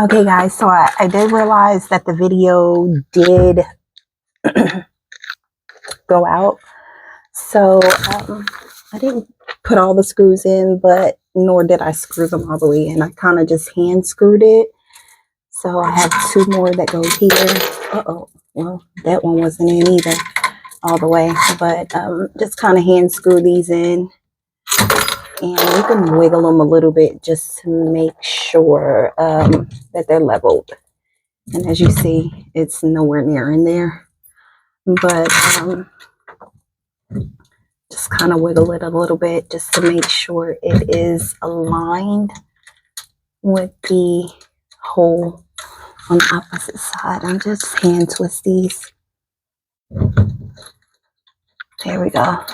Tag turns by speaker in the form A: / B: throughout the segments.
A: Okay, guys, so I did realize that the video did go out. So I didn't put all the screws in, but nor did I screw them all the way in. I kind of just hand screwed it. So I have two more that go here. Uh-oh, well, that one wasn't in either all the way, but just kind of hand screw these in. And you can wiggle them a little bit just to make sure that they're leveled. And as you see, it's nowhere near in there. But just kind of wiggle it a little bit just to make sure it is aligned with the hole on the opposite side. I'm just hand twist these. There we go.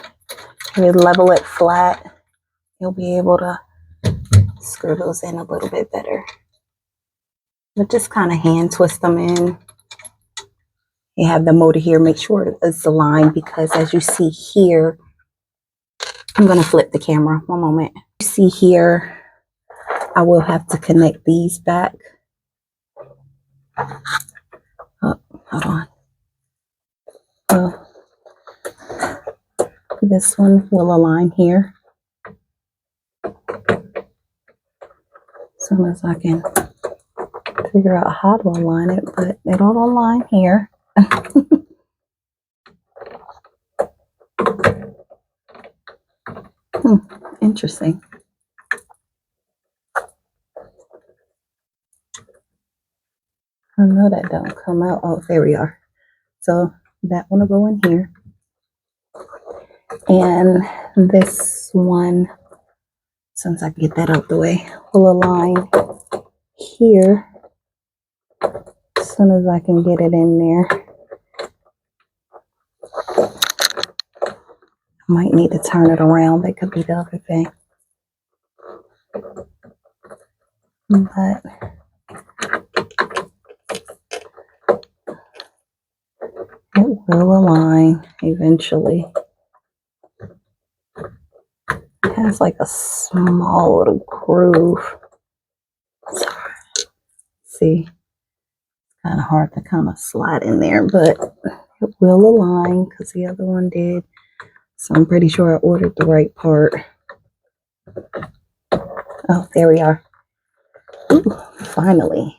A: If you level it flat, you'll be able to screw those in a little bit better. But just kind of hand twist them in. You have the motor here. Make sure it's aligned because as you see here, I'm going to flip the camera. One moment. You see here, I will have to connect these back. Oh, hold on. This one will align here. As soon as I can figure out how to align it, but it'll align here. Interesting. I know that don't come out. Oh, there we are. So that one will go in here. And this one, since I can get that out the way, will align here as soon as I can get it in there. I might need to turn it around. That could be the other thing. But it will align eventually. It has like a small little groove. See, it's kind of hard to kind of slide in there, but it will align because the other one did. So I'm pretty sure I ordered the right part. Oh, there we are. Ooh, finally.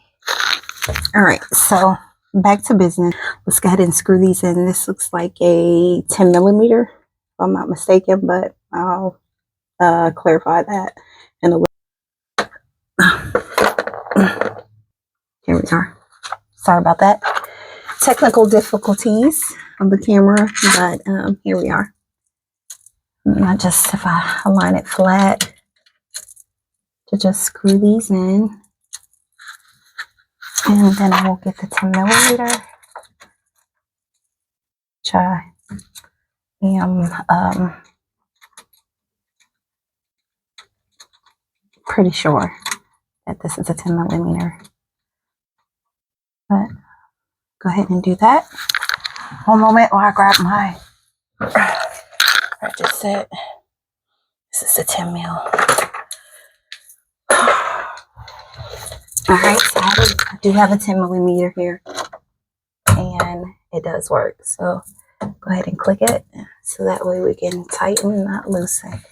A: All right, so back to business. Let's go ahead and screw these in. This looks like a 10 millimeter, if I'm not mistaken, but I'll clarify that in a little. Here we are. Sorry about that. Technical difficulties on the camera, but here we are. Not just if I align it flat, to just screw these in. And then I will get the 10 millimeter, which I am pretty sure that this is a 10 millimeter. But go ahead and do that. One moment while I grab my purchase set. This is a 10 mil. Alright, so I do have a 10 millimeter here. And it does work. So go ahead and click it. So that way we can tighten, not loosen.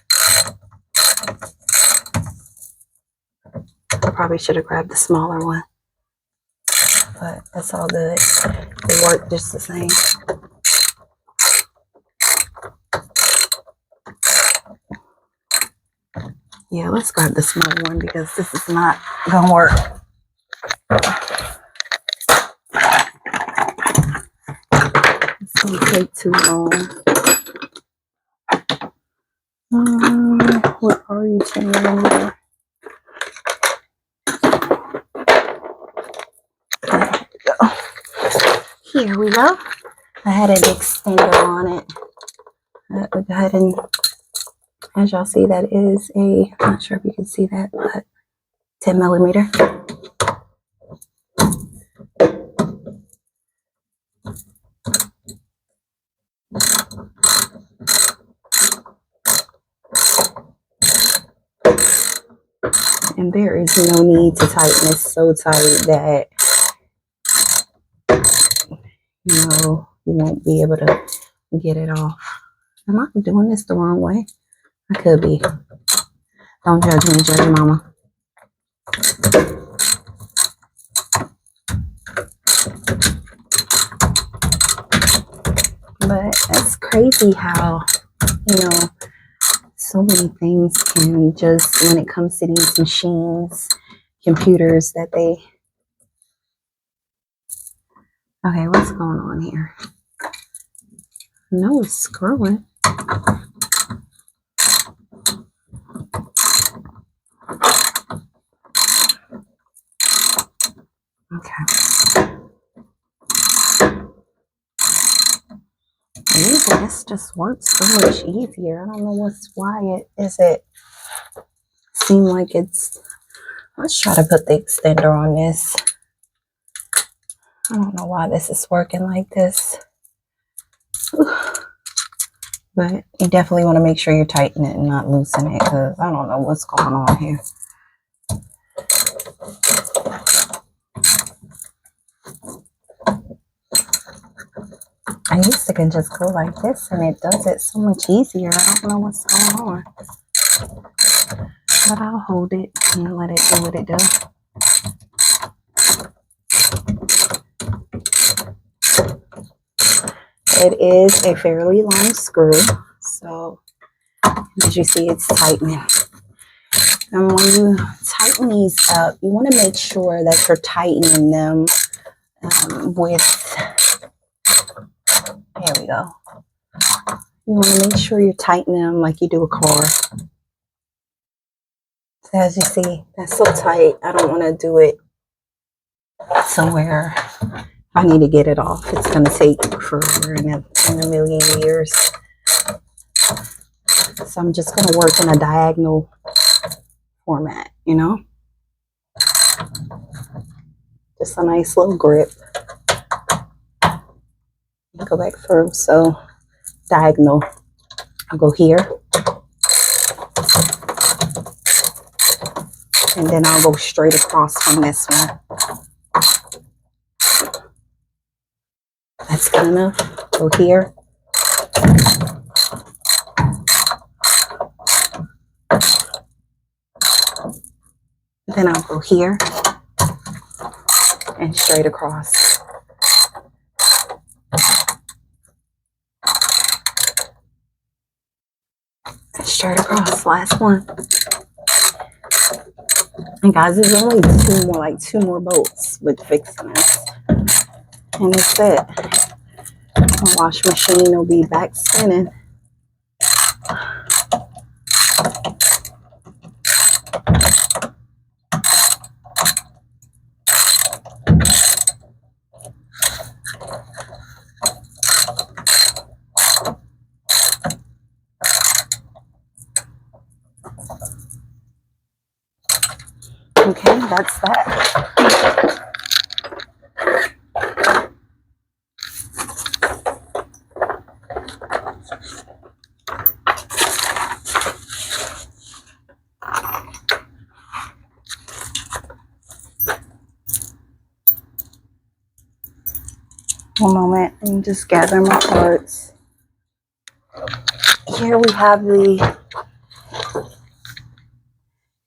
A: I probably should have grabbed the smaller one. But that's all good. It worked just the same. Yeah, let's grab the small one because this is not gonna work. It's gonna take too long. What are you, 10 millimeter? Here we go. I had an extender on it. We'll go ahead and, as y'all see, that is a, I'm not sure if you can see that, but 10 millimeter. And there there is no need to tighten it so tight that, you know, you won't be able to get it off. Am I doing this the wrong way? I could be. Don't judge me, Jerry Mama. But it's crazy how, you know, so many things can just, when it comes to these machines, computers, that they... Okay, what's going on here? No, it's screwing. Okay. Maybe this just works so much easier. I don't know why it seem like it's... Let's try to put the extender on this. I don't know why this is working like this. But you definitely want to make sure you tighten it and not loosen it, because I don't know what's going on here. I used to can just go like this and it does it so much easier. I don't know what's going on. But I'll hold it and let it do what it does. It is a fairly long screw, so as you see, it's tightening. And when you tighten these up, you want to make sure that you're tightening them with... There we go. You want to make sure you're tightening them like you do a car. So as you see, that's so tight. I don't want to do it somewhere. I need to get it off. It's going to take forever in a million years. So I'm just going to work in a diagonal format, you know? Just a nice little grip. Go back through. So diagonal. I'll go here. And then I'll go straight across from this one. That's good enough. Go here. Then I'll go here and straight across. And straight across. Last one. And guys, there's only two more bolts with fixing this. And it's it. My wash machine will be back spinning. Okay, that's that. One moment, and just gather my parts. Here we have this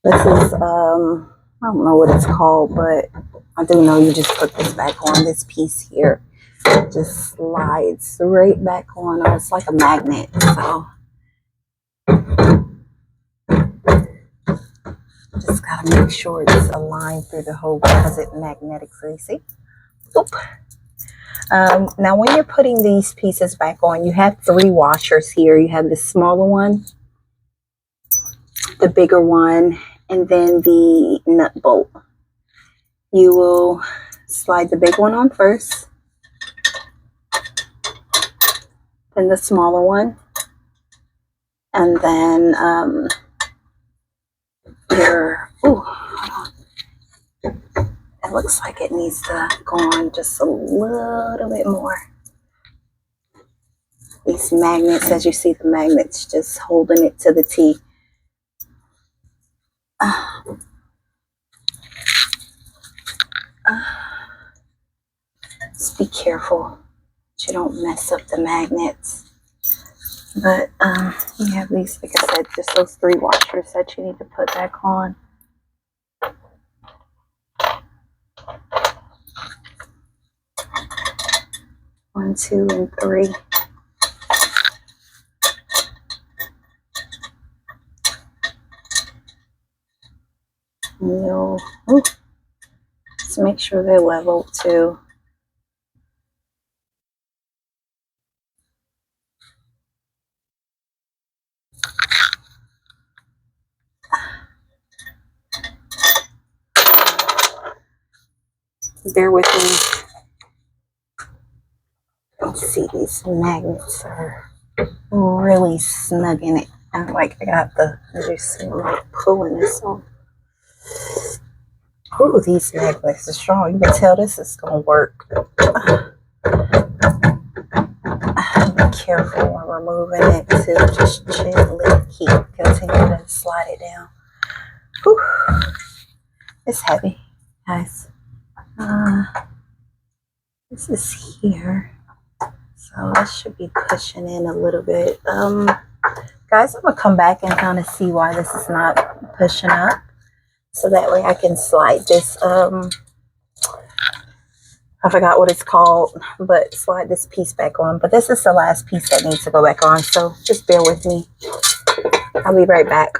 A: is, I don't know what it's called, but I do know you just put this back on. This piece here just slides right back on. Oh, it's like a magnet, so just gotta make sure it's aligned through the hole because it magnetically, see? Oop. Now when you're putting these pieces back on, you have 3 washers here. You have the smaller one, the bigger one, and then the nut bolt. You will slide the big one on first, then the smaller one, and then it looks like it needs to go on just a little bit more. These magnets, as you see, the magnets just holding it to the T. Just be careful that you don't mess up the magnets. But you have these, like I said, just those 3 washers that you need to put back on. 1, 2, and 3. And you'll just make sure they're level too. Bear with me. Let's see, these magnets are really snug in it. And like I got the, as you see, I'm like pulling this on. Ooh, these magnets are strong. You can tell this is gonna work. Be careful when removing it too. Just gently continue to slide it down. Whew. It's heavy, guys. This is here, so this should be pushing in a little bit. Guys, I'm gonna come back and kind of see why this is not pushing up, so that way I can slide this. I forgot what it's called, but slide this piece back on. But this is the last piece that needs to go back on, so just bear with me. I'll be right back.